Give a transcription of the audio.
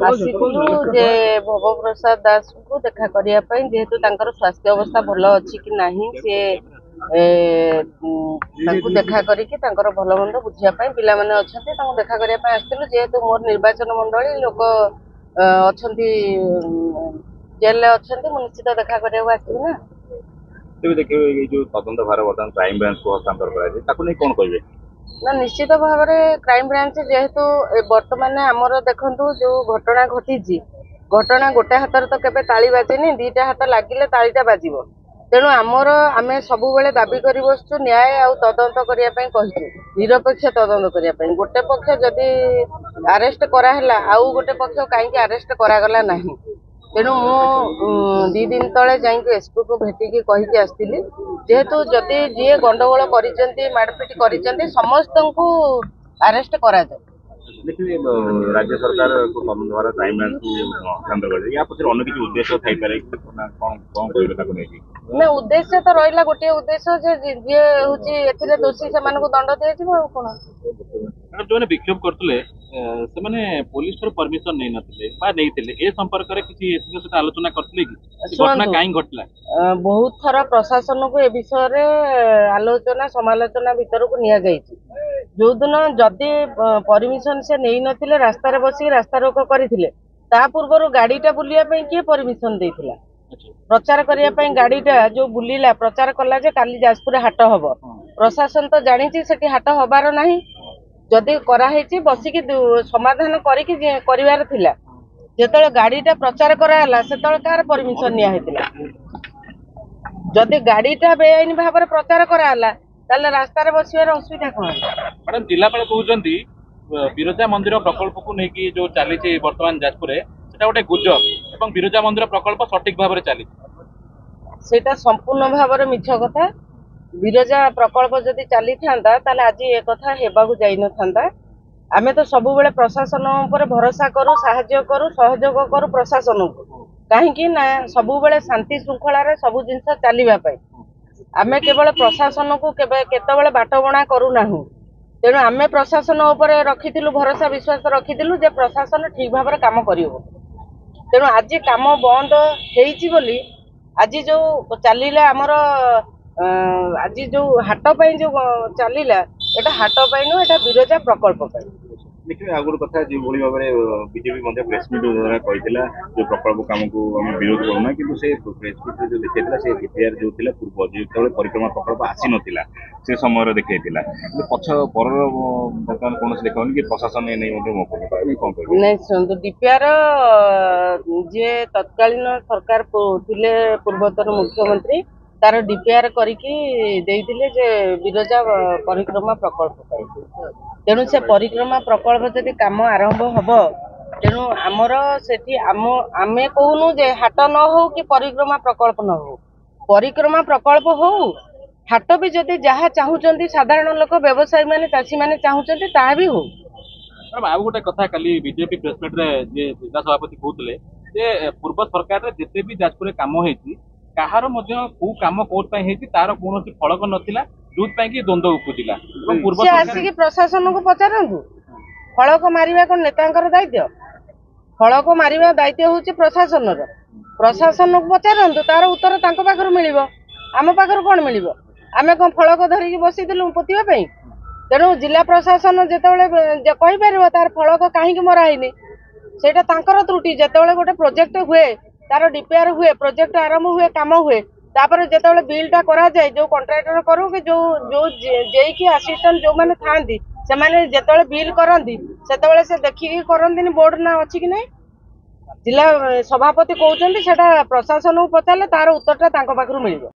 आसीलु जे भव प्रसाद दास को देखा करिया पई जेहेतु तांकर स्वास्थ्य अवस्था भल अछि कि नाही से तांको देखा करी कि तांकर भल मंद बुझिया पई पिला माने अछंती तांको देखा करिया पई आसीलु जेहेतु मोर निर्वाचन मंडली लोक अछंती जेल ले अछंती मु निश्चित देखा करिया आसीलु ना। तेबे देखियो ए जो तदंत भार वर्तमान क्राइम ब्रांच को हस्तांतर करा जे ताको नै कोन कहबे ना निश्चित भाव में क्राइम ब्रांच जेहेतु बर्तमान आमर देखु जो घटना घटी घटना गोटे हाथ तो केबे ताली बाजेनी दीटा हाथ लगिले तालीटा बाजिबो तेणु आमर आमे सबु बेले दाबी करि बसछु न्याय आ तदंत करिया पई कहिछु निरपेक्ष तदंत करिया पई गोटे पक्ष जदि अरेस्ट करा हला आउ गोटे पक्ष काहे कि अरेस्ट करा गला नाही तेणु मु 2 दिन तले जाई एसपी को भेटिकी कहिकी आस्तिली जेहेतु जदि जी गंडगोल करिसेंती मारपीट करिसेंती समस्त को अरेस्ट करा जाए। देखिए राज्य सरकार को तदंत द्वारा क्राइम ब्रांच को हस्तांतर कर या पछर अन्य किछि उद्देश्य थाई पारे कोन कहबे ताको नै ना उद्देश्य तो रहिला गोटे उद्देश्य जे जे होची एथिरे दोषी से मानको दंड दिया जिवो कोन जो ने विक्षोभ करतले से माने पुलिस रो परमिशन नै नथिले बा नैथिले ए संपर्क रे किछि एथिरे से आलोचना करतले कि घटना काई घटला बहुत थरा प्रशासन को ए विषय रे आलोचना समालोचना भीतर को निया जाईछि जो दिन जदि परमिशन से नै नथिले रास्ता रे बसी रास्ता रोक करिथिले ता पूर्व गाड़ीटा बुलिया पई के परमिशन देथिला प्रचार करिया पई गाड़ीटा जो बुलिला प्रचार कला जे काली जाजपुर हाट हबो प्रशासन तो जानिछि सेठी हाट हबार नाही जदि करा हेछि बसिकी समाधान करिकी करिवार थिला जेतळे गाड़ीटा प्रचार कराला सेतळे कार परमिशन निया हेतिला जदि गाड़ीटा बेआईन भाव में प्रचार कराला ताले रास्ता रे बसिवार असुविधा कोन मैडम जिलापाल कहउचंती बिरजा मंदिर प्रकल्प को नेकी जो चली वर्तमान जाजपुर सेटा गोटे गुजब एवं बिरजा मंदिर प्रकल्प सठिक भाव में चली सेटा संपूर्ण भाव में मिछ कथा बिरजा प्रकल्प जदि चली था ताले आज ए कथा हेबाकु जाई न थांदा आमे तो सबु बेले प्रशासन ऊपर भरोसा करू सहाय्य करू सहयोग करू प्रशासन को कहीं ना सबु बेले शांति श्रृंखला रे सब जिनस चलवा आमे केवल प्रशासन को केतबेले बाटबणा करू नाहु तेणु आमे प्रशासन उपर रखिथिलु भरोसा विश्वास रखिथिलु जे प्रशासन ठीक भाव में काम करिवो तेणु आज काम बंद हेइची बोली आज जो चलिला हमर आज जो हाट पाई जो चलिला एटा हाट पाई नु एटा बिरजा प्रकल्प पाई देखिए आगुर कथा जो भली भाव में बीजेपी मध्ये प्रेस मीट द्वारा कहितला जो प्रकल्प काम को हम विरोध करूना किंतु से प्रेस मीट जो देखैतला से डीपीआर जो थिला पूर्व जेतले परिक्रमा प्रकल्प आसी नथिला से समय रे देखैतला किंतु पछ पर वर्तमान कोन से देखाउन कि प्रशासन नै मध्ये मौका पाइ कोन कहबे नै सुन डीपीआर जे तत्कालीन सरकार थिले पूर्वतन मुख्यमंत्री तार डीपीआर करिकी देइतिले जे बिरजा परिक्रमा प्रकल्प पाई तेणु से परिक्रमा प्रकल्प जदि काम आरंभ हबो तेणु आमर सेठी आमे कहूनु जे हाट न हो कि परिक्रमा प्रकल्प न हो परिक्रमा प्रकल्प हो हाट भी जदि जहाँ चाहूचंती साधारण लोक व्यवसायी माने चाषी माने चाहूचंती ता भी हो आ गोटे कथा काली बीजेपी प्रेस मीट रे जे जिला सभापति कहउतले जे पूर्व सरकार रे जेते भी जाजपुर काम हेछि कहार मध्य को काम कोट पई हेछि तार कोनोसी फलक नथिला दूध पई कि द्वंद्व उपजिला एवं पूर्व सरकार आसी प्रशासन को पचारंतु फलक मारिबा कोन नेतांकर दायित्व फलक मारिबा दायित्व होछि प्रशासन रो प्रशासन को पचारंतु तार उत्तर तांको पाखर मिलिबो आम पाखर कोन मिलिबो आमे कोन फलक धरिकी बसिदिलु पोतिबा पई तेणु जिला प्रशासन जेतेबेले कहि परिबो तार फलक काहे कि मरा हैनी सेटा तांकर त्रुटि जेतेबेले गोटे प्रोजेक्ट हुए तार डीपीआर हुए प्रोजेक्ट आरंभ हुए काम हुए तापर जेतेबेले बिलटा करा जाय जो कॉन्ट्रैक्टर करू कि जो जेई की असिस्टेंट जो माने थांदी से माने जेतेबेले बिल करंदी सेतेबेले से देखि करंदिनी बोर्ड ना अछि कि नै जिला सभापति कहउचंती सेटा प्रशासन को पचाले तार उत्तरटा तांको पाखरु मिलिबो।